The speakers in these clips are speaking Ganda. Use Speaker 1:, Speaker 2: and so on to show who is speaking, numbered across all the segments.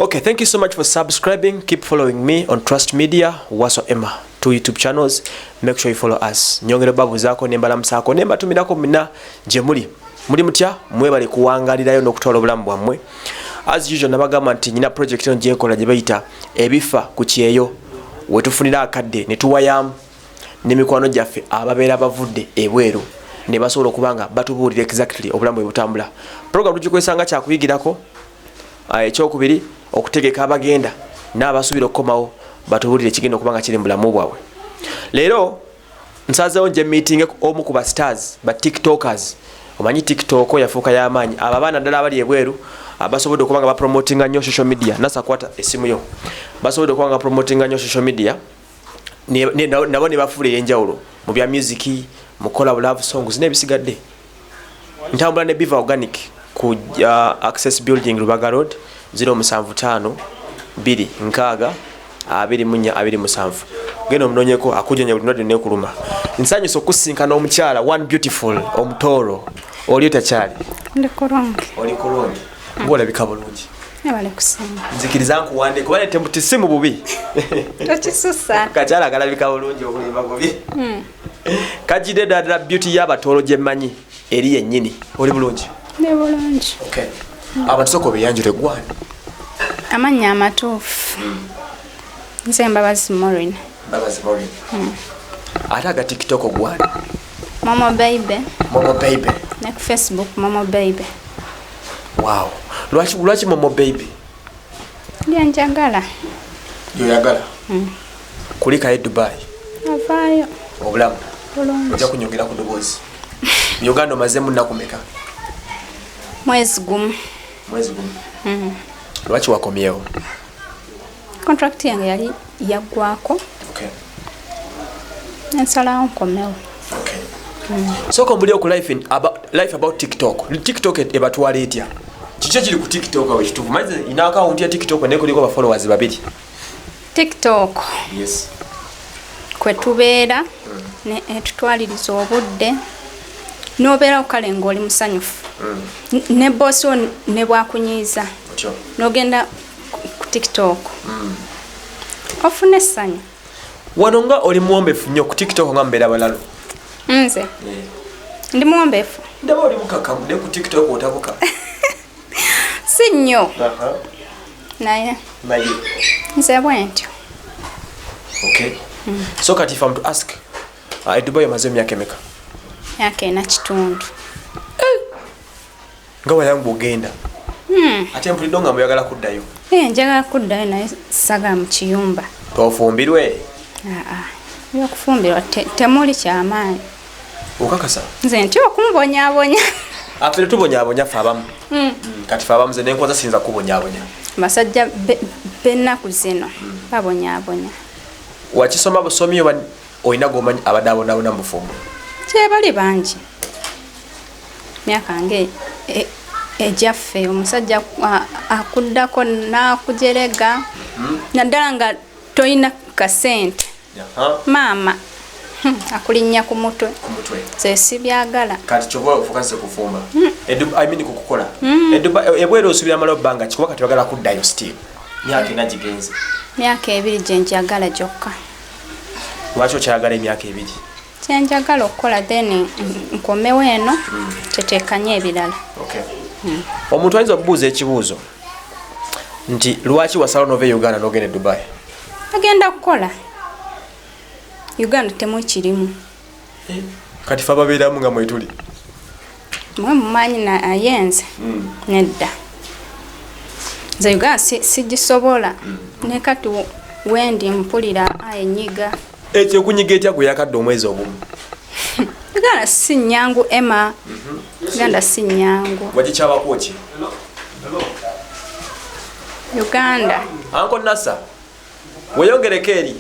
Speaker 1: Okay, thank you so much for subscribing. Keep following me on Trust Media, Waso Emma, 2 YouTube channels. Make sure you follow us. Nyongere babu zako nembala msako nemba tumirako mina jemuli. Muri mutya mwebale kuwangalirayo n'okutwala obulamu bwammwe. As usual nabagamba nti nyina project eno gyekola gye bayita ebifa ku kyeyo wetufunira akadde ne tuwayamu n'emikwano gyaffe ababeera bavudde ebweru ne basobola okubanga batubuulira exactly obulamu bwe butambula. Program tugikozesanga kyakuyigirako ekyokubiri okutegeka abagenda n'abasuubira okukomawo batubuulire ekigenda okubanga kiri mu bulamu bwabwe. Leero nsazeewo nje meeting omu ku ba stars ba tiktokers. Omanyi TikTok yafuuka y'amaanyi abo abaana ddala abali ebweru abasobodde okubanga bapromotinga nnyo social media. Nasa kwata essimu yo basobodde okubanga bapromotinga nnyo social media nabo ne bafuula ey'enjawulo mu bya music mu collab love songs n'ebisigadde. Ntambula ne Biva Organic ku Access Building Rubaga Road 075 2 nkaaga 2427 genda omunoonyeko akujjanya buli ndwadde n'ekuluma. Nsanyusa okusinkana omukyala one beautiful omutooro oli takyali
Speaker 2: ndi kulungi
Speaker 1: oli kulungi ng'olabika bulungi
Speaker 2: ebale kusinga
Speaker 1: nzikiriza nkuwande kuba ne tembuti si mu bubi
Speaker 2: tokisusa
Speaker 1: kakyala akalabika bulungi obulimba bubi kajjidde ddala beauty y'abatoolo gye mmanyi eri yennyini oli bulungi
Speaker 2: ndi bulungi.
Speaker 1: Okay. Abantu soko beyanjule gwani
Speaker 2: Amannya amatuufu nze Mbabazi Maureen.
Speaker 1: Mbabazi Maureen. Ate aga TikTok gwani
Speaker 2: Momo Baby.
Speaker 1: Momo Baby.
Speaker 2: Ne ku Facebook Momo Baby.
Speaker 1: Wow. Lwaki Momo Baby?
Speaker 2: Ndyanjagala.
Speaker 1: Yoyagala? Kulika e Dubai.
Speaker 2: Avaayo.
Speaker 1: Obulamu.
Speaker 2: Bulungi.
Speaker 1: Ojja kunyongera ku ddoboozi. Uganda omazeemu nnaku mmeka?
Speaker 2: Mwezi gumu.
Speaker 1: Mwezi gumu. Lwaki wakomyewo?
Speaker 2: Contract yange yali yaggwako.
Speaker 1: Okay.
Speaker 2: Nsalawo nkomewo.
Speaker 1: Okay. Soko mbuli oku life about TikTok. TikTok ebatwala etya? Kiki kiri ku TikTok awo ekituufu? Manyi ina account ya TikTok ne kuliko ba followers babiri.
Speaker 2: TikTok.
Speaker 1: Yes.
Speaker 2: Kwe tubeera ne tutwaliriza obudde n'obeera okale ng'oli musanyufu ne bosi wo ne bwakunyiiza n'ogenda ku TikTok ofuna essanyu.
Speaker 1: Wano nga oli muwombeefu nnyo ku TikTok nga mbeera balalo.
Speaker 2: Nze ndi muwombeefu.
Speaker 1: Ndaba oli mukakamu ne ku TikTok otabuka.
Speaker 2: Si nnyo naye nze bwentyo.
Speaker 1: Okay. So kati if I'm to ask Dubai omaze emyaka emeka?
Speaker 2: Myaka 4.5.
Speaker 1: Nga wayangu ogenda ate mpulidde nga muyagala kuddayo?
Speaker 2: Njagala kuddayo naye sagala mu kiyumba.
Speaker 1: Tofumbirwe?
Speaker 2: Byokufumbirwa temuli kyamaanyi.
Speaker 1: Okakasa?
Speaker 2: Nze nti okumbonyaabonya.
Speaker 1: Afere tubonyaabonya ffe abamu. Kati ffe abamu ze nenkoza siyinza kubonyaabonya.
Speaker 2: Basajja b'ennaku zino babonyaabonya.
Speaker 1: Wakisoma busomi oba olina g'omanyi abadde abonaabona mu bufumbo?
Speaker 2: Kyebali bangi. Myaka nge ejaffe omusajja akuddako n'akujerega naddala nga toyina kasente. Maama akulinnya ku mutwe. Ze sibyagala.
Speaker 1: Kati kyova ofukase kufumba. I mean kukukola. Ebwere osubira malo bbanga kikuba kati wagala kuddayo still. Myaka ena gigenze.
Speaker 2: Myaka 2 gye njagala gyokka.
Speaker 1: Lwaki okyayagala emyaka 2?
Speaker 2: Kyenjagala okukola then nkomewo eno teteekanye ebirala.
Speaker 1: Okay. Omuntu ayinza okubuuza ekibuuzo nti lwaki wasala nove Uganda n'ogenda Dubai?
Speaker 2: Agenda kukola. Uganda temu kirimu.
Speaker 1: Kati ffe ababeeramu nga mwetuli?
Speaker 2: Mwe mumanyi nayenze nedda. Nze Uganda sigisobola. Ne kati wendi mpulira enyiga.
Speaker 1: Ekyo kunyiga etya gwe yakadde omwezi ogumu?
Speaker 2: Uganda si nnyangu Emma. Uganda si nnyangu.
Speaker 1: Wagikyabako ki?
Speaker 2: Uganda.
Speaker 1: Anko Nasa. Weyongereko eri.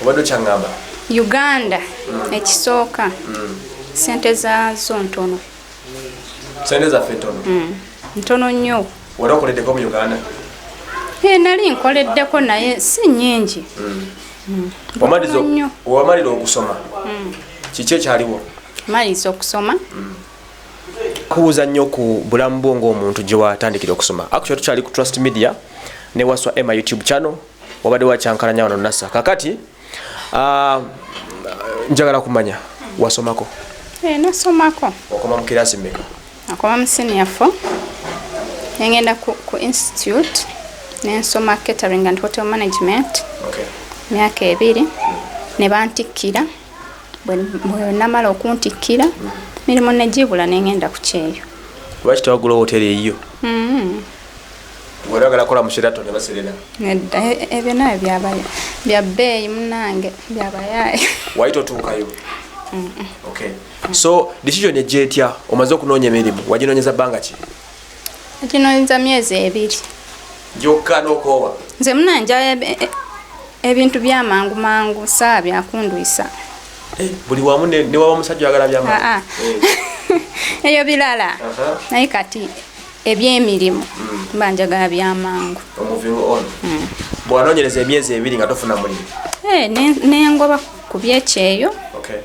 Speaker 1: Obadde okyaŋŋamba?
Speaker 2: Uganda ekisooka sente zaazo ntono.
Speaker 1: Sente zaffe ntono?
Speaker 2: Ntono nnyo.
Speaker 1: Wali okoleddeko mu Uganda?
Speaker 2: Nali nkoleddeko naye si nnyingi.
Speaker 1: Wamalira okusoma kiki ekyaliwo?
Speaker 2: Maliriza okusoma
Speaker 1: nkubuuza nnyo ku bulamu bwo ng'omuntu gye watandikira okusoma. Actually tukyali ku Trust Media ne Waswa Emma YouTube channel wabadde wakyankalanya wano Nassa. Kakati njagala kumanya wasomako.
Speaker 2: Nasomako.
Speaker 1: Okoma mu kirasi mmeka?
Speaker 2: Nakoma mu senior 4. Nengenda ku institute nensoma catering and hotel management.
Speaker 1: Okay.
Speaker 2: Myaka 2 ne bantikkira bwe namala okuntikkira mirimu negibula nengenda ku kyeyo.
Speaker 1: Lwaki tewagula hoteli eyiyo? Bw'oyagala kola mu Sheraton ne baserera?
Speaker 2: Ebyo nayo bya bbeeyi munnange byabayaaye.
Speaker 1: Wayita otuukayo? Okay. So decision ejja etya omaze okunoonya emirimu waginoonyeza bbanga ki?
Speaker 2: Aginoonyeza myezi 2.
Speaker 1: Gyokka n'okoowa?
Speaker 2: Nze munnanja ebintu byamangu mangu saa byakundwisa.
Speaker 1: Buli wamu ne waba omusajja oyagala byamangu?
Speaker 2: Eyo birala. Naye kati ebyemirimu mba njagala byamangu.
Speaker 1: Moving on. Bw'anoonyereza emyezi 2 nga tofuna mulimu?
Speaker 2: Nengoba ku byekyeyo.
Speaker 1: Okay.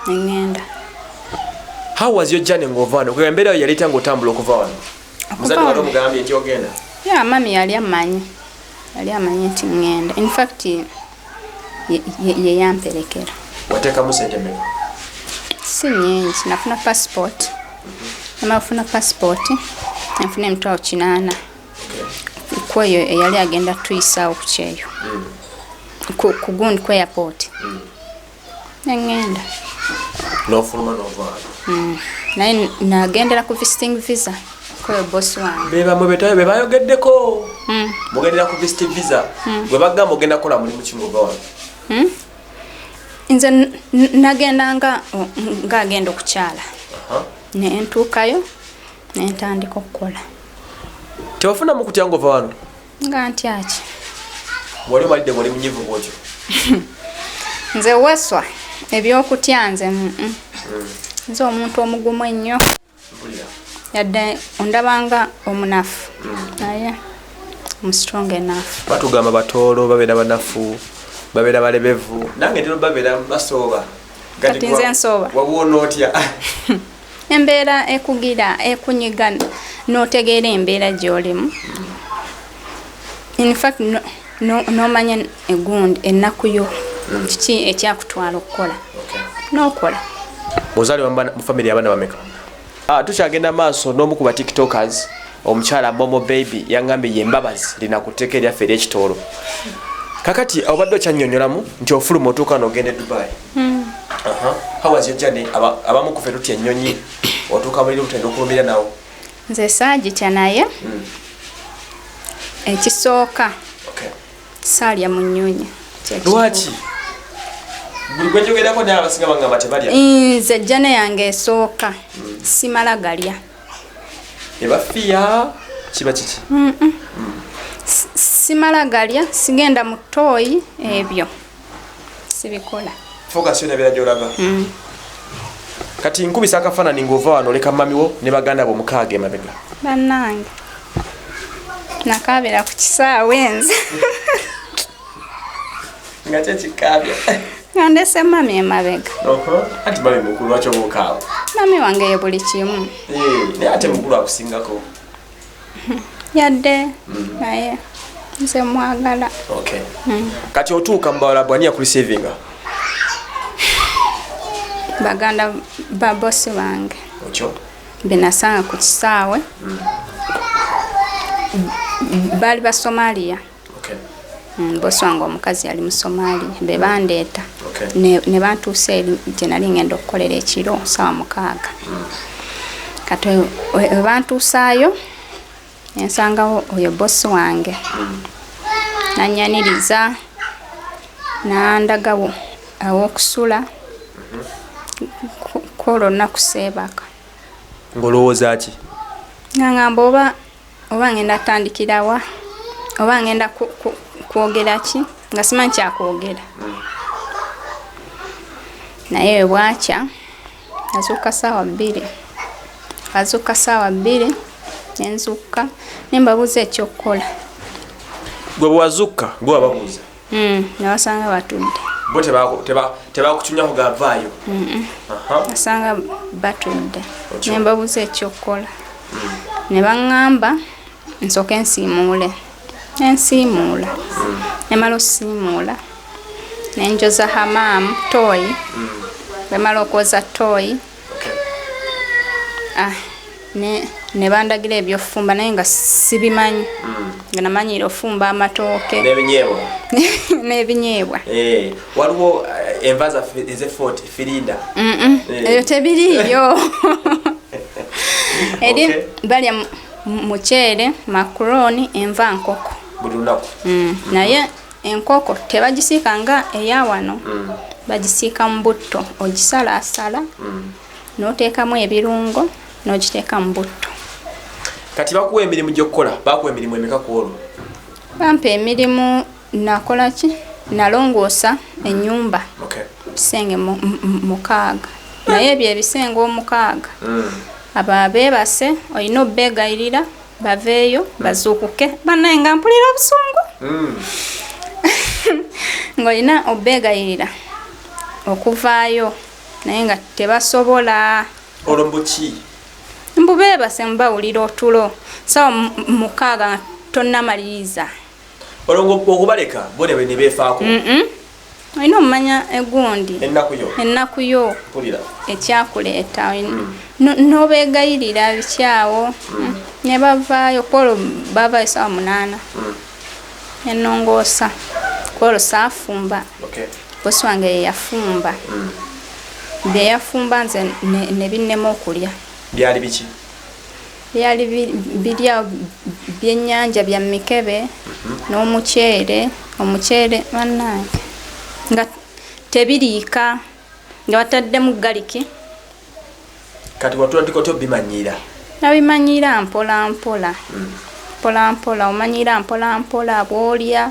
Speaker 2: Ngenda.
Speaker 1: How was your journey ng'ova wano? Kwa embeera yo yaleeta ng'otambula okuva wano? Muzadde wano omugambye nti ogenda?
Speaker 2: Mami yali amanyi nti ngenda. In fact ye yamperekera.
Speaker 1: Wateekamu sente mmeka?
Speaker 2: Si nyingi. Nafuna passport. Namafuna passport. Nafuna emitwalo 8. Kweyo eyali agenda tuyisaawo ku kyeyo. Ku gundi ku airport. Ngenda.
Speaker 1: N'ofuluma n'ova wano?
Speaker 2: Naye nagendera ku visiting visa. Kweyo boss wange.
Speaker 1: Bebamwe betayo bebayogeddeko. Mugendera ku visiting visa. Gwe bagamba ogenda kukola mulimu ki ng'ova wano?
Speaker 2: Nze nagenda nga agenda okukyala. Ne ntuukayo ne ntandika okukola.
Speaker 1: Tewafunamu kutya ng'ova wano?
Speaker 2: Nga ntya ki?
Speaker 1: Wali omalidde ng'oli munyiivu bw'otyo?
Speaker 2: Nze Waswa ebyokutya nze nze omuntu omugumu ennyo. Yadde ondabanga omunafu. Naye strong enough.
Speaker 1: Batugamba batoolo babeera banafu babeera balebevu nange ntero babeera basooba.
Speaker 2: Kati nze nsooba.
Speaker 1: Wabuwona otya?
Speaker 2: Embeera ekugira ekunyiga n'otegeera embeera gy'olimu. In fact n'omanya egundi ennaku yo kiki ekyakutwala okukola. N'okola.
Speaker 1: Bw'ozaalibwa mu family y'abaana bameka? Tukyagenda maaso n'omu ku ba tiktokers omukyala Momo Baby yangambye yembabazi linakuteeka eryaffe ery'ekitoolo. Kakati obadde okyannyonnyolamu nti ofuluma otuuka n'ogenda e Dubai. How was your journey? Abamu ku ffe tutya ennyonyi otuuka muri lutendo okulumira nawo?
Speaker 2: Nze saagitya naye ekisooka saalya mu nnyonyi.
Speaker 1: Lwaki? Buli gwe njogerako naye abasinga bangamba tebalya?
Speaker 2: Nze jjane yange esooka simala galya.
Speaker 1: Ebafiya kiba kiki?
Speaker 2: Simala galya sigenda mu ttooyi ebyo sibikola.
Speaker 1: Focus yona beera gy'olaba. Kati nkubisa akafaananyi ng'ova wano oleka mamiwo ne baganda bo mukaaga emabega.
Speaker 2: Bannange nakaabira ku kisaawe nze.
Speaker 1: Nga kyekikaabya?
Speaker 2: Nga ndese mami emabega.
Speaker 1: Anti mami mukulu lwaki oba okaawa?
Speaker 2: Mami wange ye buli kimu.
Speaker 1: Naye ate mukulu akusingako?
Speaker 2: Yadde naye nze mwagala.
Speaker 1: Kati otuuka mu bawala bw'ani yakurisivinga?
Speaker 2: Baganda ba bosi wange.
Speaker 1: Okyo?
Speaker 2: Benasanga ku kisaawe. Baali ba Somalia. Bosi wange omukazi yali mu Somalia. Be bandeeta. Ne bantuusa eri gye nali ngenda okukolera ekiro ssaawa 6. Kati bantuusaayo nensangawo oyo bosi wange. Nannyaniriza nandagawo aw'okusula kwolwo olunaku seebaka.
Speaker 1: Ng'olowooza ki?
Speaker 2: Ngamba oba ngenda tandikira wa oba ngenda kwogera ki nga simanyi kyakwogera. Naye bwakya nazuuka ssaawa 2. Azuuka ssaawa 2 nenzuuka nembabuuza ekyokukola.
Speaker 1: Gwe bwazukka gwe wababuuza?
Speaker 2: Ne basanga batudde.
Speaker 1: bo tebakutunyako gavaayo.
Speaker 2: Asanga batudde ne mbabuuza ekyokukola ne baŋŋamba nsooke ensiimuule ne mala osiimuula ne njoza hamaamu tooyi bwe mala okwoza tooyi ne bandagira ebyofumba naye nga sibimanyi nga namanyiire ofumba amatooke n'ebinyeebwa.
Speaker 1: Waliwo enva zaffe ez'effort firinda
Speaker 2: ebyo tebiriiyo. Eri balya muceere macaroni enva nkoko
Speaker 1: buli lunaku.
Speaker 2: Naye enkoko tebagisiika nga eya wano, bagisiika mu butto, ogisalaasala n'oteekamu ebirungo n'ogiteeka mu butto.
Speaker 1: Kati bakuwa emirimu gy'okukola, bakuwa emirimu emeka ku olwo?
Speaker 2: Bampa emirimu nakola ki? Nalongoosa ennyumba bisenge mukaaga, naye ebyo ebisenge omukaaga aba beebase olina obbeegayirira baveeyo bazuukuke bannaye nga mpulira obusungu ng'olina obbeegayirira okuvaayo naye nga tebasobola.
Speaker 1: Olwo mbuki?
Speaker 2: Mbu beebase mubawulira otulo sawa mukaaga nga tonnamaliriza.
Speaker 1: Olwo okubaleka bone bwe ne beefaako?
Speaker 2: Olina omumanya egundi ennaku yo ekyakuleeta n'obeegayirira bikyawo ne bavaayo kwolwo bavaayo sawa 8 ennongoosa kwolwo saafumba bosi wange yeyafumba byeyafumba nze ne binnema okulya.
Speaker 1: Byali biki?
Speaker 2: Byali birya byennyanja bya mikebe n'omuceere bannange nga tebiriika nga bataddemu galiki.
Speaker 1: Kati watandika otya obimanyiira?
Speaker 2: Nabimanyiira mpola mpola omanyiira mpola bw'olya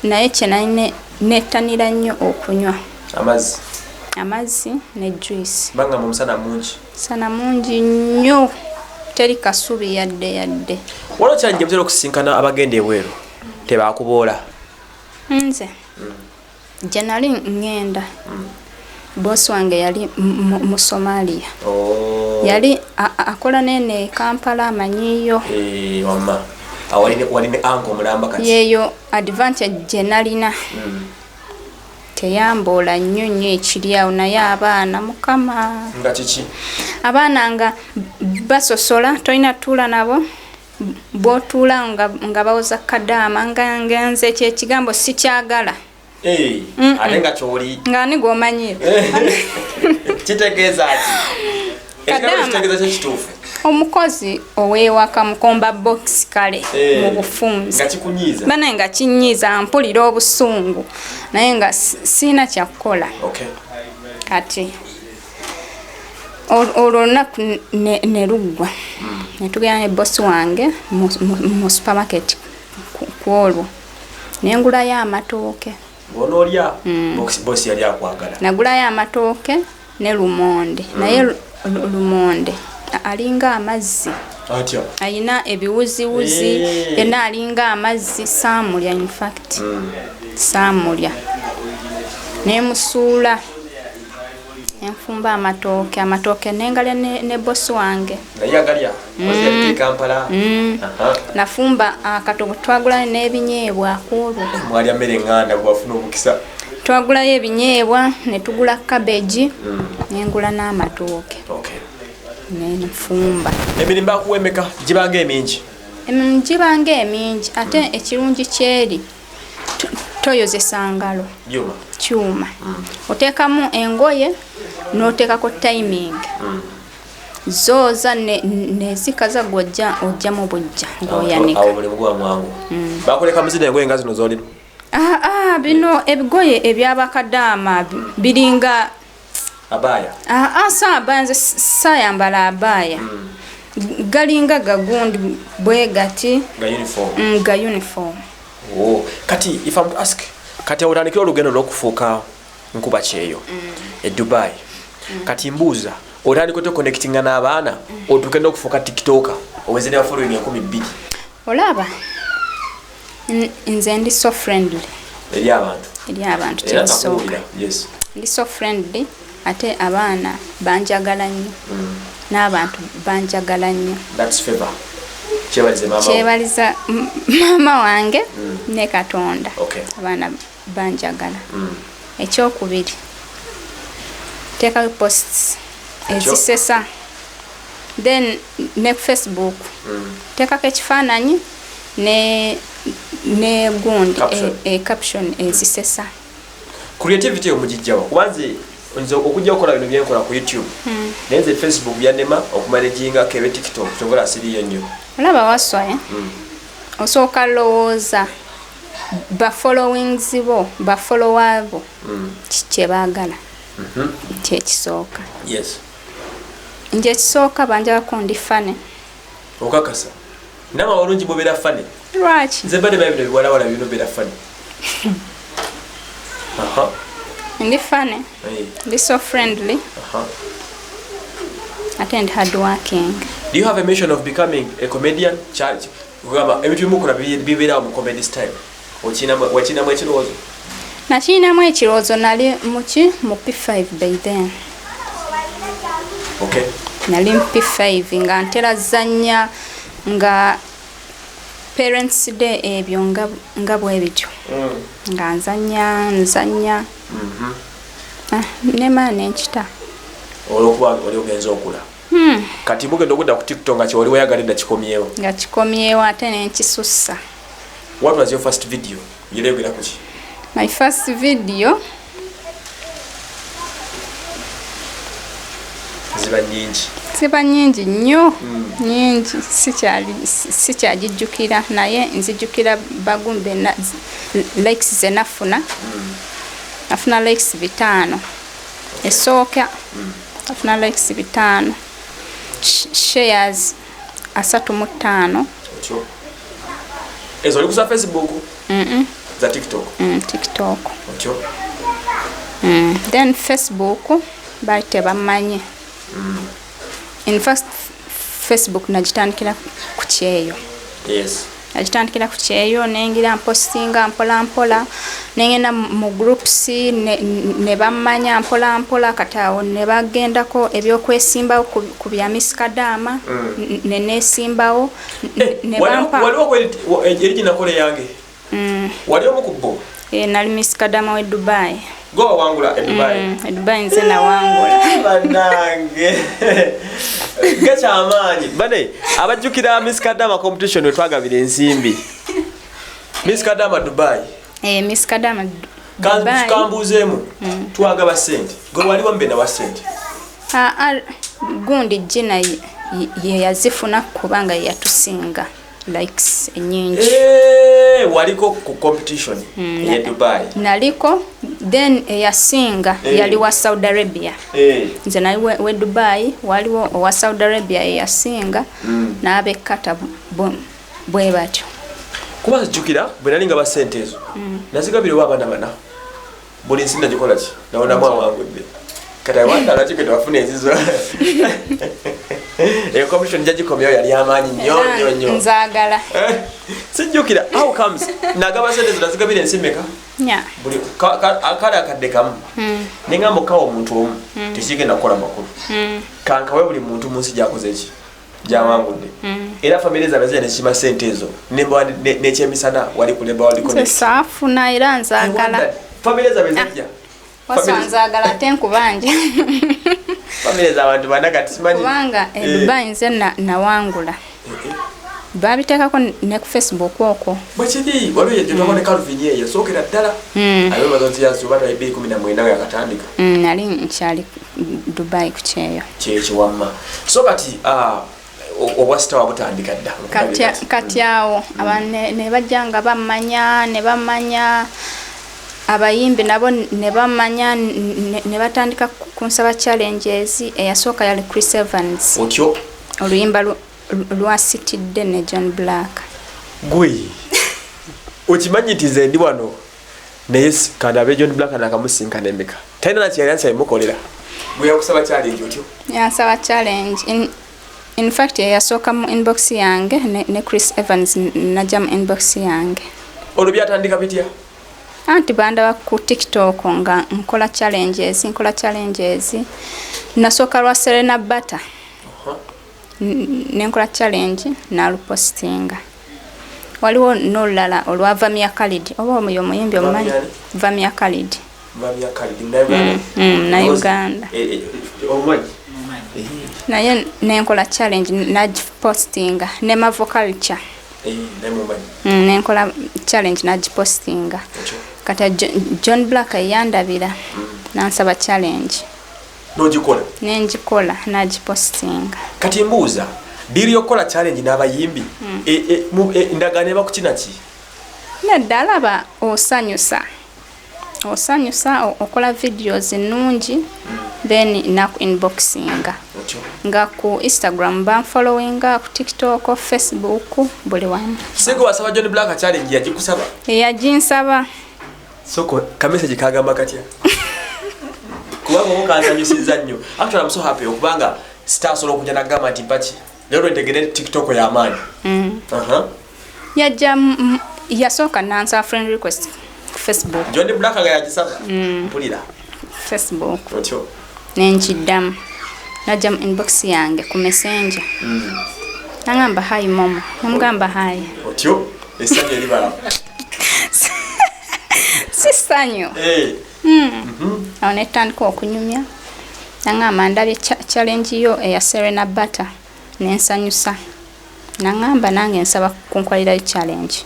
Speaker 2: naye kye nali nettanira nnyo okunywa amazzi ne juice.
Speaker 1: Banga mu musana mungi? Musana
Speaker 2: mungi nnyo teri kasubi yadde.
Speaker 1: Waliwo kyanje mutera okusinkana abagenda ebweru tebakuboola?
Speaker 2: Nze gye nali ngenda bosi wange yali mu Somalia. Yali akola nene Kampala amanyiyo.
Speaker 1: Wamma wali ne ango mulamba kati?
Speaker 2: Yeyo advantage gye nalina. Teyamboola nnyo ekiryawo naye abaana mukama.
Speaker 1: Nga kiki?
Speaker 2: Abaana nga basosola tolina tuula nabo bw'otuula nga bawoza kadaama nga ngenze ekyekigambo sikyagala.
Speaker 1: Ate nga kyoli
Speaker 2: nga ni gw'omanyira
Speaker 1: kitegeeza ki? Ekigambo kitegeeza kyekituufu?
Speaker 2: Omukozi ow'ewaka mukomba box kale mu bufunzi
Speaker 1: nga kikunyiiza
Speaker 2: banaye nga kinyiiza mpulira obusungu naye nga siina kyakukola. Kati olwo olunaku ne luggwa ne tugenda ne bosi wange mu supermarket kwolwo ne ngulayo amatooke.
Speaker 1: Bw'onoolya bosi yali akwagala?
Speaker 2: Nagulayo amatooke ne lumonde naye lumonde alinga amazzi ayina ebiwuziwuzi yena alinga amazzi saamulya in fact saamulya nemusuula enfumba amatooke nengalya ne bosi wange
Speaker 1: naye agalya bosi yali Kampala.
Speaker 2: Nafumba akatogo twagulayo n'ebinyeebwa akoolwo
Speaker 1: mwalya mmere nganda gwafuna omukisa.
Speaker 2: Twagulayo ebinyeebwa ne tugula cabbage nengula n'amatooke nenfumba.
Speaker 1: Emirimu bakuwa emeka gibanga emingi?
Speaker 2: Emirimu gibanga emingi ate ekirungi kyeri toyozesa ngalo kyuma oteekamu engoye n'oteekako timing zooza nezikaza ojjamu bujja ng'oyanika.
Speaker 1: Awo mulimu gwa mwangu. Bakuleka muzina engoye nga zino z'olimu?
Speaker 2: Bino ebigoye ebyabakadaama biringa
Speaker 1: abaya.
Speaker 2: Abaya nze sayambala abaya galinga gagundi bwe gati ga uniform.
Speaker 1: Kati if I'm to ask kati awutandikira olugendo lw'okufuuka nkuba kyeyo e Dubai kati mbuuza otandika otya connectinga n'abaana otugenda okufuuka tiktoka owezera following 2,000?
Speaker 2: Olaba nze ndi so friendly
Speaker 1: eri abantu
Speaker 2: kyekisooka. Ndi so friendly ate abaana banjagala nnyo n'abantu banjagala nnyo. Kyebaliza maama wange ne Katonda. Abaana banjagala. Ekyokubiri teekayo posts ezisesa, then ne Facebook teekako ekifaananyi ne gundi caption ezisesa.
Speaker 1: Creativity omugijjawa kubanze nze okujja okukola bino byenkola ku YouTube nenze Facebook byannema okumanaginga kebe TikTok kyobola asiriyo nnyo.
Speaker 2: Olaba waswa osooka lowooza bafollowings bo bafollower bo kyebaagala kyekisooka. Nje ekisooka banjagako ndi fane.
Speaker 1: Okakasa nama walungi bobeera fane.
Speaker 2: Lwaki?
Speaker 1: Nze bade babino biwalawala bino beera fane.
Speaker 2: Ndi fane. Ndi so friendly. And hardworking.
Speaker 1: Do you have a mission of becoming a comedian? Charge. Ebintu bimukola bibeera mu comedy style. Wachinamu ekirowoozo?
Speaker 2: Nakinamu ekirowoozo nali mu P5 by then. Nali mu P5 nga ntera zanya nga Parents Day ebyo nga bwe bityo. Nga nzanya. Nema nenkita.
Speaker 1: Olwokuba oli ogenza okula. Kati mugenda okudda ku TikTok nga kyewali weyagalidde kikomyewo.
Speaker 2: Nga kikomyewo ate nenkisussa.
Speaker 1: What was your first video? Yeleegera ku ki?
Speaker 2: My first video ziba nyingi nnyo. Nyingi sikyagijjukira naye nzijjukira bagumbe likes ze nafuna likes 5. Esooka nafuna likes 5, shares 35.
Speaker 1: Ezo oli kusa Facebook? Za TikTok?
Speaker 2: TikTok. Then Facebook bali tebamanye. In fact Facebook najitandikira ku kyeyo. Najitandikira ku kyeyo nengira postinga mpola nengenda mu groups ne bamanya mpola katawo ne bagendako ebyokwesimbawo ku bya Miss Kadama ne nesimbawo ne bampa.
Speaker 1: Waliwo eri nakole yange. Waliwo mukubbo?
Speaker 2: Nali Miss Kadama we Dubai.
Speaker 1: Go wangula e Dubai.
Speaker 2: Dubai nze na wangula.
Speaker 1: Banange. Gacha amanyi. Bane abajjukira Miss Kadama competition wetwagabira ensimbi. Miss Kadama Dubai.
Speaker 2: Miss Kadama Dubai.
Speaker 1: Kambuzeemu. Twagaba sente. Go waliwo mbe na wa sente.
Speaker 2: Gundi jina ye yazifuna kubanga yatusinga likes nyingi.
Speaker 1: Waliko ku competition ya Dubai.
Speaker 2: Naliko then yasinga yali wa Saudi Arabia. Nze nali we Dubai waliwo wa Saudi Arabia yasinga n'abekata bwe batyo.
Speaker 1: Kuba jukira bwe nalinga ba sente ezo. Nazigabire wa bana. Buli nsinda gikola ki? Naona mwa wangu bbe. Kata wanda lachike wafune ezizo. Competition jaji komyo yali amanyi nnyo.
Speaker 2: Nzagala.
Speaker 1: Sijukira how comes nagaba sente zitazigabire ensimeka? Buli akala akaddekamu. Nenga mukawo omuntu omu tekigenda kukola makulu. Kankawe buli muntu munsi gyakoze ki? Gyawangudde. Era family zabaze ne kima sente ezo. Ne kyemisana wali kuleba wali connect.
Speaker 2: Safuna era nzagala.
Speaker 1: Family zabaze
Speaker 2: Wasanzagala tenkubanja.
Speaker 1: Family z'abantu banaka simanyi.
Speaker 2: Kubanga Dubai nze na wangula. Babiteekako ne ku Facebook okwo.
Speaker 1: Bwekiri waliwo yetwabone Calvin ye yasookera ddala. Ayo bazonzi yazuba 2019 yakatandika.
Speaker 2: Nali nkyali Dubai ku kyeyo.
Speaker 1: Kyekyo wamma. So kati obwasita wabutandika dda.
Speaker 2: Kati awo abantu ne bajjanga bamanya abayimbi nabo ne bamanya ne batandika kunsaba challenges eyasooka yali Chris Evans.
Speaker 1: Otyo
Speaker 2: oluyimba lwasitidde ne John Black.
Speaker 1: Gwe okimanyi nti ndi wano naye kandabe John Black nakamusinkana emeka talina na challenge mukolera bwe yakusaba challenge otyo
Speaker 2: yansaba challenge in fact yasooka mu inbox yange ne Chris Evans najja mu inbox yange.
Speaker 1: Olwo byatandika bitya?
Speaker 2: anti bandaba ku TikTok nga nkola challenges nasooka lwa Serena Butter nenkola challenge nalupostinga. Waliwo n'olulala olwa Vamia Khalid oba oyo omuyimbi omumanyi Vamia Khalid na Uganda naye nenkola challenge nagipostinga ne Mavo Culture nenkola challenge nagipostinga kata John Black yandabira nansaba challenge nenjikola nagipostinga.
Speaker 1: Kati mbuuza diri yokola challenge n'abayimbi ndagane bakukina ki
Speaker 2: naddala ba osanyusa okola videos nnungi then naku inboxinga nga ku Instagram ban followinga ku TikTok Facebook buli wamu.
Speaker 1: Sego wasaba John Black challenge yagikusaba
Speaker 2: yaginsaba
Speaker 1: soko ka message kagamba katya kubanga mukazanyusiza nnyo. Actually I'm so happy okubanga stars solo kujana gama tipachi lero ntegere TikTok ya amani.
Speaker 2: Yasoka nansa friend request Facebook.
Speaker 1: John Black aga yagisaba mpulira
Speaker 2: Facebook otyo nenjidam najam inbox yange ku messenger nangamba hi momo namugamba hi
Speaker 1: otyo esanyo libala
Speaker 2: sisanyo onetandika okunyumya nangamba ndabye challenge yo eya Serena Butter nensanyusa nangamba nange nsaba kunkwalira challenge.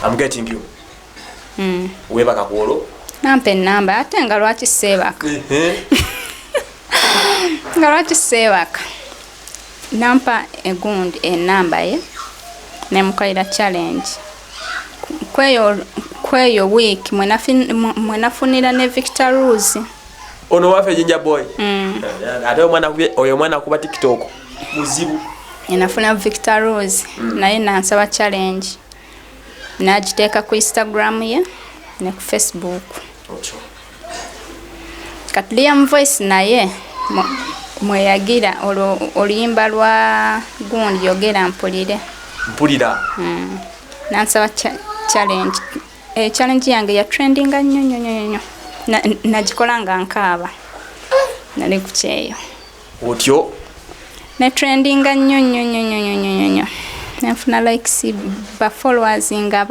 Speaker 1: I'm getting you. Webaka kuolo
Speaker 2: nampe namba ate nga lwaki sebaka nga lwaki sebaka nampa egundi enamba ye nemukolera challenge kweyo week mwenafunira ne Victor Rose
Speaker 1: ono wafe Jinja Boy ate oyo mwana kuba TikTok muzibu
Speaker 2: enafuna Victor Rose naye nansaba challenge najiteeka ku Instagram ye ne ku Facebook. Kati Liam Voice naye mweyagira oluyimba lwa gundi yogera mpulira nansaba challenge challenge yange ya trendinga nnyo nagikola nga nkaaba nali kucheyo
Speaker 1: otyo
Speaker 2: ne trendinga nnyo nafuna likes ba followers nga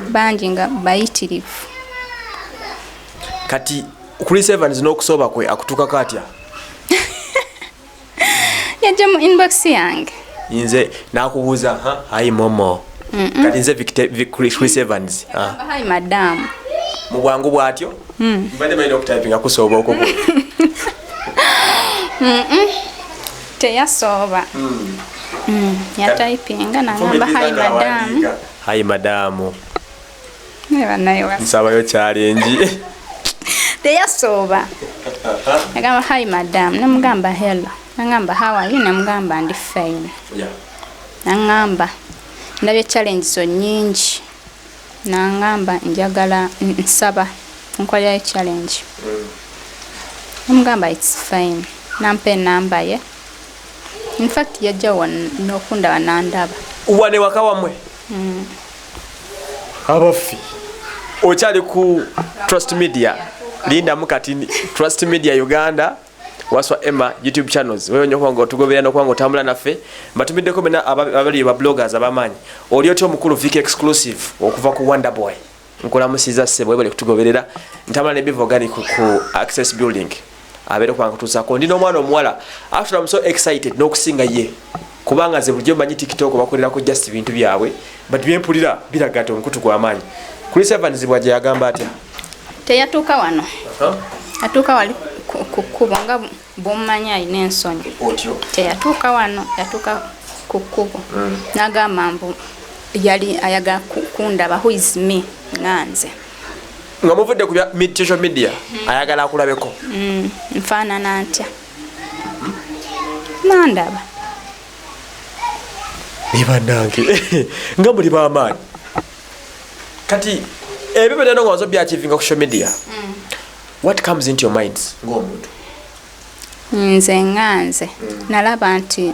Speaker 2: banji nga bayitirivu.
Speaker 1: Kati Chris Evans n'okusoba kwe akutuka katya
Speaker 2: yaje mu inbox yange
Speaker 1: inze nakubuuza hi momo kati nze Chris Evans
Speaker 2: hi madam
Speaker 1: mu bwangu bwatyo mbadde mayina okutypinga kusoba okwo
Speaker 2: teyasoba ya typinga nangamba
Speaker 1: hi madam
Speaker 2: neba
Speaker 1: nsaba yo challenge
Speaker 2: teyasoba nagamba hi madam namugamba hello nangamba how are you namugamba ndi fine nangamba ndabye challenge zo nyingi nangamba njagala nsaba nkolera challenge namugamba it's fine nampe namba ye in fact yajawa nokunda banandaba
Speaker 1: uwane wakawamwe abafi ochali ku Trust Media linda mukati Trust Media Uganda waswa Emma YouTube channels wewe nyo kwango tugobera no kwango tambula nafe matumiddeko bena abali ba bloggers abamanyi oli otyo mukulu Viki exclusive okuva ku Wonder Boy nkola musiza sebo bali kutugoberera ntambula ne bivo gani ku Access Building abere kwango tusako ndino mwana omuwala after I'm so excited n'okusinga ye kubanga ze bujjo manyi TikTok bakolera ko just bintu byabwe but byempulira biragato nkutu kwa amanyi Chris Evans bwaje yagamba atya
Speaker 2: teyatuka wano atuka wali kukubo nga bomanya ine ensonyi
Speaker 1: otyo
Speaker 2: teyatuka wano yatuka kukubo nagamba mbu yali ayaga kundaba who is me nganze
Speaker 1: ngamuvudde ku social media ayagala akulabeko
Speaker 2: mfana nantya nandaba
Speaker 1: niba nange nga muli bamaanyi kati ebyo bino ngozo byachivinga ku social media what comes into your minds ng'omuntu
Speaker 2: nze nganze nalaba nti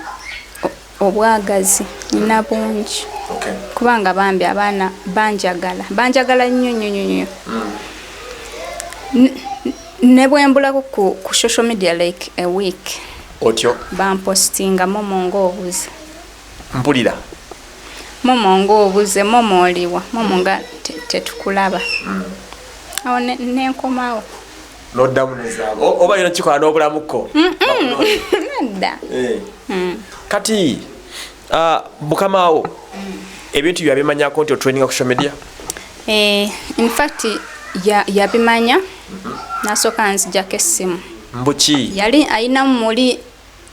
Speaker 2: obwagazi nina bungi
Speaker 1: Okay.
Speaker 2: Kubanga bambi abaana banjagala nnyo. Ne bwembulako ku social media like a week.
Speaker 1: Otyo
Speaker 2: Bampostinga momo ng'obuze.
Speaker 1: Mpulira.
Speaker 2: Momo ng'obuze, momo oliwa, momo nga tetukulaba. Awo nenkomawo.
Speaker 1: Noddamu nezaabo. Oba yino kikola n'obulamuko.
Speaker 2: Nedda.
Speaker 1: Kati Bukamaawo ebintu byabimanyako nti otraininga ku social media?
Speaker 2: In fact yabimanya nasooka nzijjako essimu.
Speaker 1: Mbuki?
Speaker 2: Yali ayinamu muli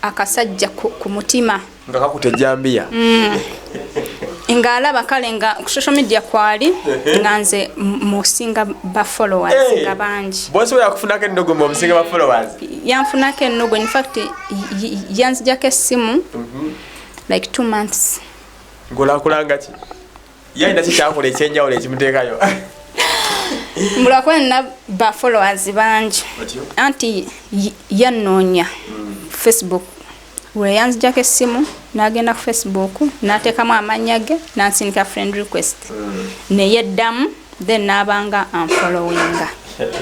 Speaker 2: akasajja ku mutima.
Speaker 1: Nga kakutejjambiya.
Speaker 2: Nga alaba kale nga ku social media kwali nga nze musinga ba followers nga bangi.
Speaker 1: Bosobola yakufunako ennogo mu musinga ba followers?
Speaker 2: Yanfunako ennogo. In fact yanzijjako essimu like 2 months.
Speaker 1: Ng'olaakulanga ki? Yalina kikyakola ekyenjawulo ekimuteekayo?
Speaker 2: Mulakwe na ba followers bangi. Anti yannoonya Facebook. We yanzijjako essimu n'agenda ku Facebook n'ateekamu amannya ge n'ansindika friend request. Ne yeddamu then n'abanga unfollowinga.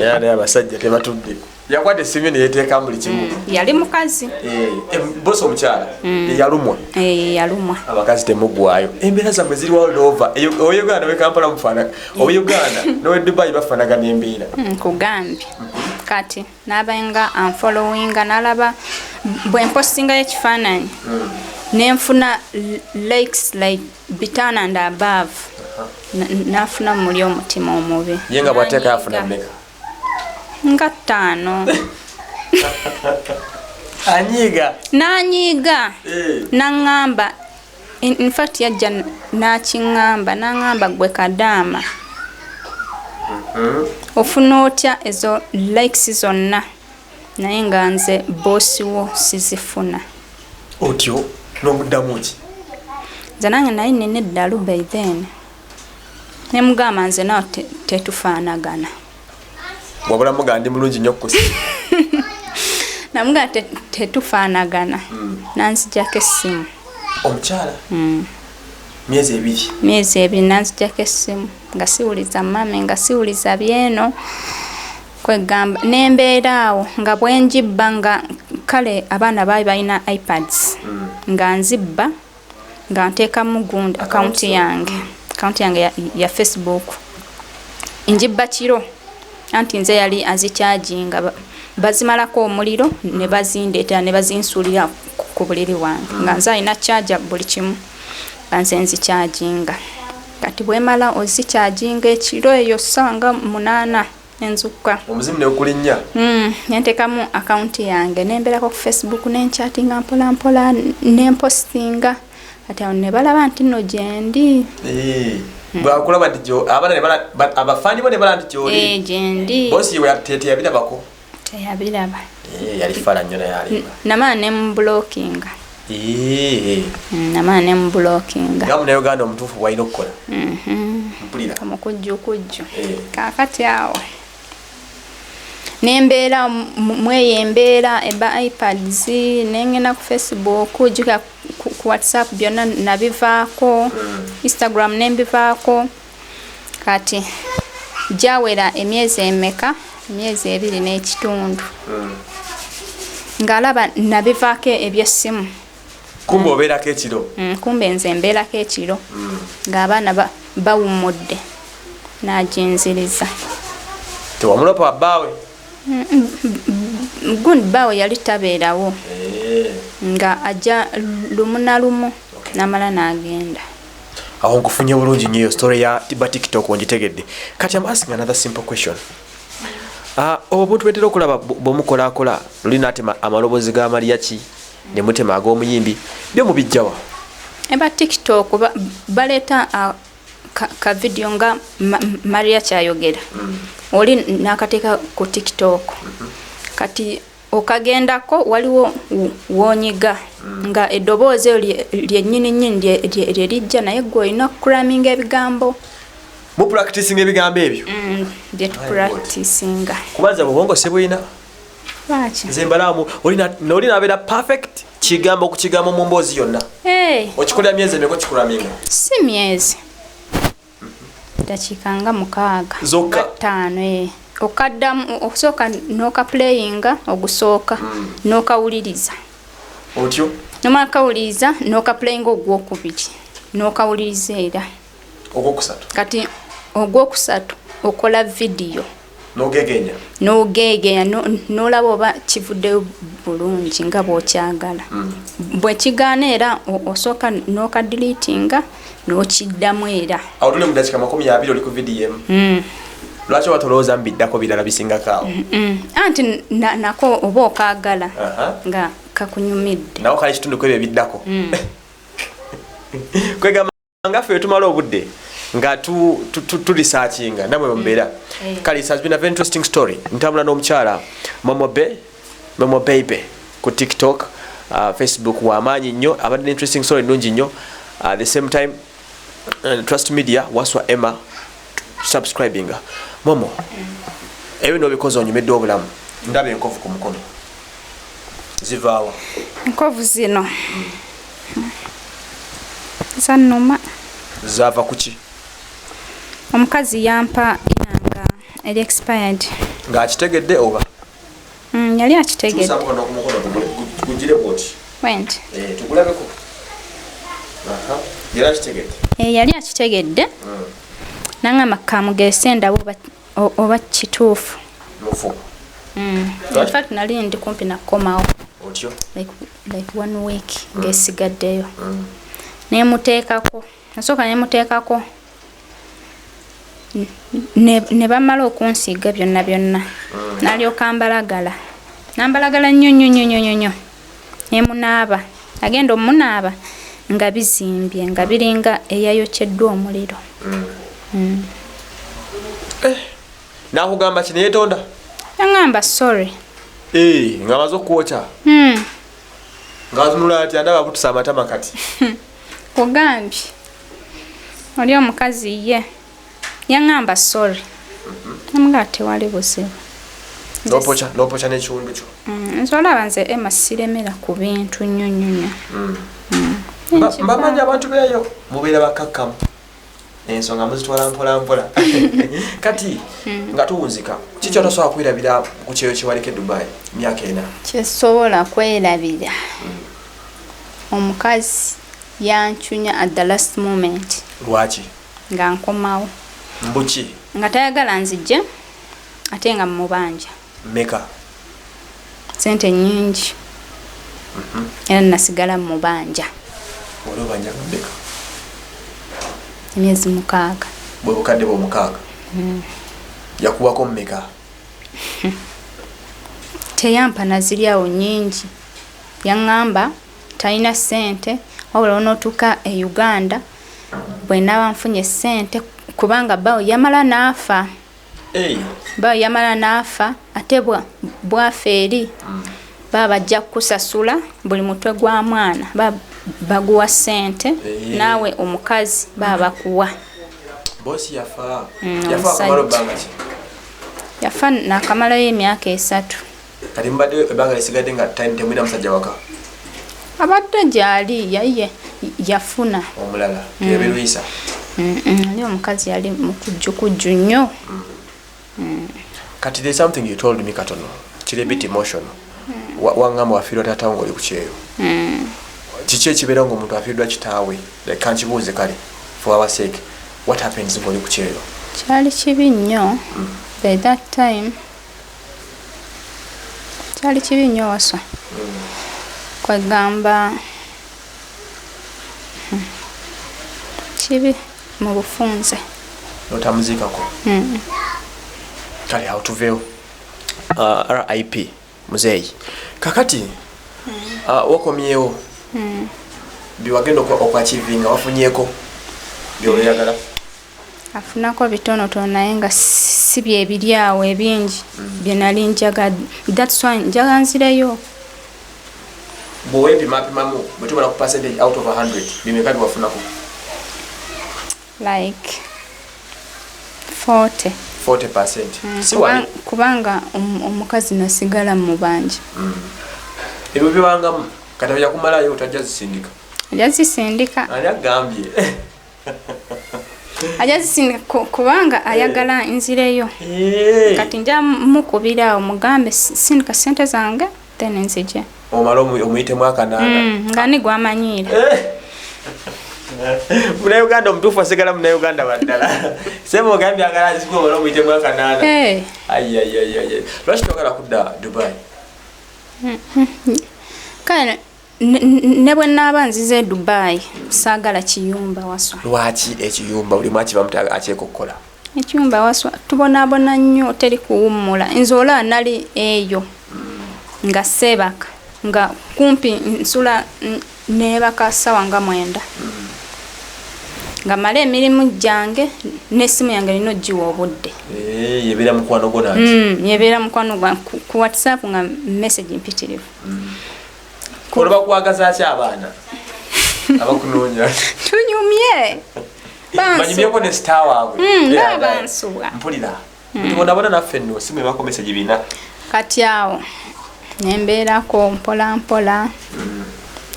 Speaker 1: Yali abasajja tebatudde. Yakwata essimu ne yeteeka buli kimu.
Speaker 2: Yali mukazi.
Speaker 1: Bosi omukyala yalumwa.
Speaker 2: Yalumwa.
Speaker 1: Abakazi temuggwaayo. Embeera zammwe ziri all over. Owe Uganda we Kampala mufaanana. Owe Uganda n'owe Dubai bafaanagana embeera. Kugambye.
Speaker 2: Kati n'abenga unfollowinga n'alaba bwe mpostinga ekifaananyi. Nenfuna likes like 5 and above. Nafuna muli omutima omubi.
Speaker 1: Ye nga bw'ateeka yafuna mmeka?
Speaker 2: Nga 5.
Speaker 1: Anyiiga?
Speaker 2: N'anyiiga. N'aŋŋamba. In fact yajja n'akiŋŋamba n'aŋŋamba gwe Kadaama. Ofuna otya ezo likes zonna naye nga nze boosi wo sizifuna.
Speaker 1: Otyo n'omuddamu ki?
Speaker 2: Nze nange naye nina eddalu by then. Ne mugamba nze nawe tetufaanagana.
Speaker 1: Wabula muga ndi mulungi nnyo kusi.
Speaker 2: Namuga tetufaanagana. Nanzijjako essimu.
Speaker 1: Omukyala? Myezi 2.
Speaker 2: Myezi 2 nanzijjako essimu. Nga siwuliza mame, nga siwuliza byeno. Kwegamba n'embeera awo nga bwenjibba nga kale abaana baali balina iPads. Nga nzibba nga nteekamu gundi akaunti yange ya Facebook. Njibba kiro. Anti nze yali azikyajinga bazimalako omuliro ne bazindeetera ne bazinsuulira ku buliri wange. Nga nze alina charger buli kimu nga nze nzikyajinga. Kati bwemala ozikyajinga ekiro eyo ssaawa nga 8 enzukka.
Speaker 1: Omuzimu ne gukulinnya?
Speaker 2: Nteekamu akaunti yange nembeerako ku Facebook nenchattinga mpola nempostinga. Kati awo ne balaba nti nno gyendi.
Speaker 1: Bwakulaba nti abafaani bo ne bala nti gy'oli?
Speaker 2: Gyendi.
Speaker 1: Bosi we teyabirabako?
Speaker 2: Teyabiraba.
Speaker 1: Yali faala nnyo naye aleba.
Speaker 2: Namala ne mubulookinga. Namala ne mubulookinga.
Speaker 1: Nga Munnayuganda omutuufu bw'alina okukola? Mpulira.
Speaker 2: Omukujjukujju. Kaakati awo nembeera mweyo embeera eba iPads nengenda ku Facebook jjuka ku WhatsApp byonna nabivaako. Instagram nembivaako. Kati jawera emyezi emeka? Emyezi 2 n'ekitundu. Ng'alaba nabivaako ebyessimu.
Speaker 1: Kumbe obeerako ekiro?
Speaker 2: Kumbe nze mbeerako ekiro. Ng'abaana bawummudde n'aginziriza.
Speaker 1: Tewamulopa bbaawe?
Speaker 2: Gundi bbaawe yali tabeerawo. Nga ajja lumu na lumu n'amala n'agenda.
Speaker 1: Awo nkufunye bulungi nnyo story ya TikTok ongitegedde. Kati I'm asking another simple question. Obuntu bwetera okulaba bw'omukolaakola luli n'atema amaloboozi ga Maria ki ne mutema ag'omuyimbi byo mubijjawa?
Speaker 2: Eba TikTok baleeta ka video nga Maria kyayogera. Oli n'akateeka ku TikTok. Kati okagendako waliwo wonyiga nga eddoboozi lyennyini lyerijja naye gwe olina kuraminga ebigambo.
Speaker 1: Mu practicing ebigambo ebyo?
Speaker 2: Bye tupracticinga.
Speaker 1: Kubaza bwongo se bwina?
Speaker 2: Lwaki?
Speaker 1: Nze mbalaamu oli n'abeera perfect kigambo ku kigambo mu mboozi yonna okikolera myezi emeka okikulaminga
Speaker 2: si myezi dakiika nga 6
Speaker 1: zokka
Speaker 2: 5 okaddamu okusooka n'okaplayinga ogusooka n'okawuliriza
Speaker 1: otyo
Speaker 2: nomala kawuliriza n'okaplayinga ogwokubiri n'okawuliriza era
Speaker 1: ogwokusatu
Speaker 2: kati ogwokusatu okola vidiyo
Speaker 1: n'ogeegenya
Speaker 2: n'olaba oba kivuddeyo bulungi nga bw'okyagala bwe kigaana era osooka n'okadiliitinga n'okiddamu era
Speaker 1: awo tuli mu dakiika 20 oli ku vidiyo emu lwaki oba tolowooza mubiddako birala bisingako awo
Speaker 2: anti nako oba okaagala nga kakunyumidde
Speaker 1: nawo kale kitundu kwebyo biddako kwegamba nga ffe tumala obudde nga tulisakinga namwe bambeera kale it has been a very interesting story ntambula n'omukyala Momo Baby ku TikTok Facebook wamaanyi nnyo abadde interesting story nungi nnyo at the same time Trust Media Waswa Emma subscribing Momo ewe nobikoze onyumedde obulamu ndaba enkovu ku mukono zivaawa
Speaker 2: enkovu zino zannuma
Speaker 1: zaava kuki
Speaker 2: omukazi yampa inanga eri expired
Speaker 1: nga akitegedde oba
Speaker 2: yali akitegedde
Speaker 1: gugire bwoti
Speaker 2: went
Speaker 1: tugulabeko yali akitegedde
Speaker 2: yali akitegedde nangamba kamugese ndaba oba kituufu
Speaker 1: mufu
Speaker 2: in fact nali ndi kumpi nakomawo
Speaker 1: otyo
Speaker 2: like 1 week ngesigaddeyo nemuteekako nasooka nemuteekako ne bamala okunsiiga byonna nalyoka nambalagala nnyo nemunaaba agenda omunaaba nga bizimbye nga biringa eyayokeddwa omuliro
Speaker 1: nakugamba kino yetonda
Speaker 2: yaŋŋamba sorry
Speaker 1: nga amaze okwokya nga atunula ati andaba butusa amatama kati
Speaker 2: kugambye oli omukazi ye yaŋŋamba sorry namugaa tewali buzibu
Speaker 1: nopokya n'ekiwundu kyo
Speaker 2: nsolaba nze Emma siremera ku bintu nnyo
Speaker 1: mbamanyi abantu beeyo mubeera bakakkamu ensonga muzitwala mpolampola kati nga tuwunzika kiki otasobola kwerabira ku kyeyo kyewaleka e Dubai myaka 4
Speaker 2: kyesobola kwerabira omukazi yancunya at the last moment
Speaker 1: lwaki
Speaker 2: nga nkomawo
Speaker 1: mbuki
Speaker 2: nga tayagala nzijje ate nga mubanja
Speaker 1: meka
Speaker 2: sente nyingi era nasigala mubanja
Speaker 1: olobanja meka
Speaker 2: emyezi 6
Speaker 1: bwe bukadde bwe 6 yakubako meka
Speaker 2: teyampa naziryawo nyingi yaŋŋamba talina sente wabula onootuuka e Uganda bwe naaba nfunye sente kubanga bawo yamala n'afa bawo yamala n'afa ate bwafa eri baba bajja kukusasula buli mutwe gwa mwana baguwa sente naawe omukazi baba bakuwa
Speaker 1: bosi yafa
Speaker 2: nakamalayo emyaka 3
Speaker 1: kati mbadde ebbanga lisigadde nga temwina musajja waka
Speaker 2: abadde gyali yaye yafuna
Speaker 1: omulala yebirwisa
Speaker 2: ali omukazi yali mukujjukujju nnyo
Speaker 1: kati there's something you told me katono kiri bit emotional wangamba wafiirwa taata ng'oli ku kyeyo kiki ekibeera ng'omuntu afiirdwa kitaawe like kankibuuze kale for our sake what happens ng'oli ku kyeyo
Speaker 2: kyali kibi nnyo by that time kyali kibi nnyo Waswa kwegamba kibi mu bufunze
Speaker 1: notamuziikako kale awo tuveewo RIP muzeeyi kakati wakomyewo byewagenda okwakivinga wafunyeko byoleyagala
Speaker 2: afunako bitonotono naye nga si byebiri awo ebingi byenali njagadde that's why njaga nzireyo
Speaker 1: bwewepimapimamu bwetumala ku percentage out of 100 bimeka byewafunako
Speaker 2: like 40%.
Speaker 1: Kubanga
Speaker 2: omukazi nasigala mu banja
Speaker 1: ebyo byewangamu kati oja kumalayo otajja zisindika
Speaker 2: ajja zisindika
Speaker 1: ani agambye
Speaker 2: ajja zisindika kubanga ayagala nzireyo kati nja mukubira omugambe sindika sente zange then nzije
Speaker 1: omala omuyitemu akanaana
Speaker 2: nga ni gwamanyira
Speaker 1: Munauganda omutuufu asigala Munauganda baddala sema ogambye agala azikuba omala omuyitemu akanaana lwaki toagala kudda Dubai
Speaker 2: kale ne bwe naaba nzize Dubai saagala kiyumba waswa
Speaker 1: lwaki ekiyumba buli mwaki bamuta akyekokkola
Speaker 2: ekiyumba waswa tubonaabona nnyo teri kuwummula nze olaba nali eyo nga seebaka nga kumpi nsula neebaka ssaawa nga 9 nga mala emirimu gyange n'essimu yange erina ogiwa obudde
Speaker 1: yebeera mukwano gwo nati
Speaker 2: yebeera mukwano gwa ku WhatsApp nga message mpitirivu
Speaker 1: olaba kuwagaza ki abaana abakunoonya
Speaker 2: tunyumye
Speaker 1: banyumyeko ne star waabwe
Speaker 2: nga bansuwa
Speaker 1: mpulira tubonabona naffe nno simu ebako message bina
Speaker 2: kati awo nembeerako mpola mpola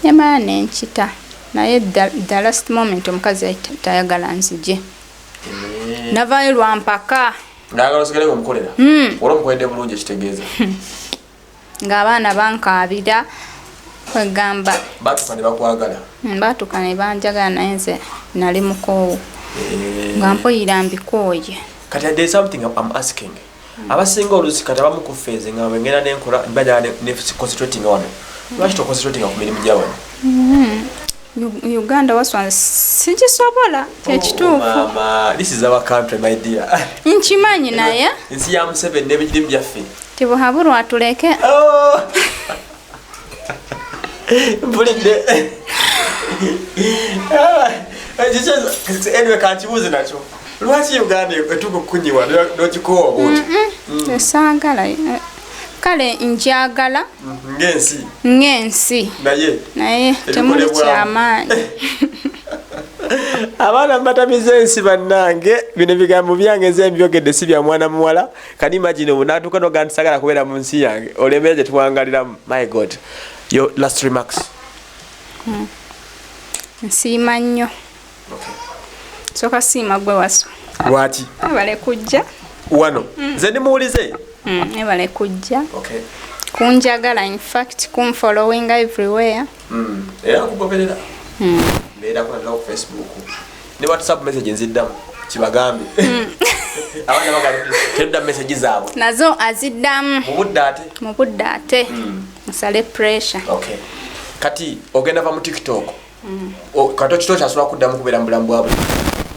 Speaker 2: nyamala nenkita naye the last moment omukazi tayagala nzije navayo lwampaka
Speaker 1: ngayagala osigale omukolera olwo omukoledde bulungi ekitegeeza
Speaker 2: ng'abaana bankaabira kwegamba
Speaker 1: batuka ne bakwagala
Speaker 2: batuka ne banjagala naye nze nali mukoowu nga mpoyira mbikooye
Speaker 1: kati there is something I'm asking abasinga olusi kati abamu ku phase nga bwengenda nenkola bajala ne concentrating wano lwaki to concentrating ku mirimu gya wano
Speaker 2: Uganda waswa sigisobola ekituufu
Speaker 1: mama this is our country my dear
Speaker 2: nkimanyi naye
Speaker 1: nsi ya Museveni n'ebirimu byaffe
Speaker 2: tibuhabulwa atuleke
Speaker 1: mpulidde anyway kankibuuze nakyo lwaki Uganda etuuka okukunyiwa n'ogikoowa obuuti
Speaker 2: esaagala kale njagala ng'ensi naye temuli kyamaanyi
Speaker 1: abaana mbatamiza ensi bannange bino bigambo byange nze mbyogedde si bya mwana muwala kani imagine obunaatuuka n'ogamba sagala kubeera mu nsi yange olemere gye tuwangaliramu my god your last remarks
Speaker 2: nsiima nnyo soka siima gwe waswa
Speaker 1: lwaki
Speaker 2: ebale kujja
Speaker 1: wano nze ndimuwulize
Speaker 2: ebale kujja kunjagala in fact kunfollowing everywhere
Speaker 1: era kugoberera mbeera kunatera ku Facebook ne WhatsApp message nziddamu kibagambe abaana bagala message zaabwe
Speaker 2: nazo aziddamu mu budde ate musale pressure
Speaker 1: kati ogenda va mu TikTok kati okito kyasobola kuddamu kubeera mu bulamu bwabwe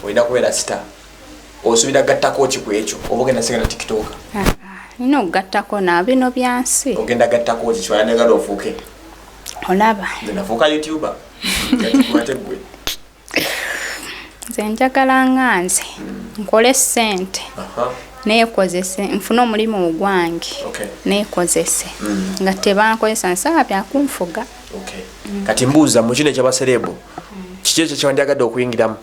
Speaker 1: olina kubeera star osubira gattako ki ku ekyo oba ogenda sigala TikTok
Speaker 2: nina okugattako naabino byansi
Speaker 1: ogenda gattako ki kyayandagala ofuuke
Speaker 2: olaba
Speaker 1: nze nafuuka YouTuber ate gwe
Speaker 2: nze njagala nga nze nkole ssente neekozese nfune omulimu ogwange neekozese nga tebankozesa nsaba byakunfuga
Speaker 1: kati mbuuza mu kino ekyabaserebu kiki ekyo kyewandyagadde okuyingiramu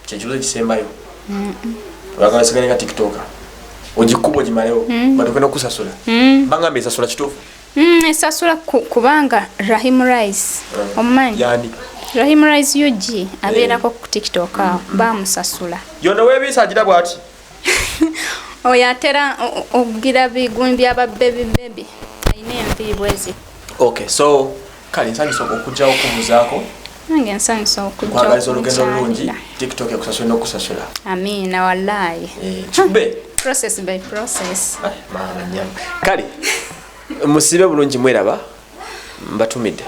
Speaker 1: kyekibuzo kisembayo olagala sigale nga TikTok ogikuba ogimalewo batokena okusasula bangamba esasula kituufu
Speaker 2: esasula kubanga Rahim Rice omumanyi
Speaker 1: yani
Speaker 2: Rahim Rice UG abeerako ku TikTok awo bamusasula
Speaker 1: yonna weebiisa agira bw'ati
Speaker 2: oyo atera okugira bigumi byaba bebi ayina enviiri bwezi
Speaker 1: so kale nsanyusa okujja okubuzaako
Speaker 2: nange nsanyusa
Speaker 1: okujja olugendo lulungi TikTok ekusasula n'okusasula
Speaker 2: amiina wallahi
Speaker 1: kibbe
Speaker 2: process by process
Speaker 1: maana nyama kale musibe bulungi mweraba mbatumidde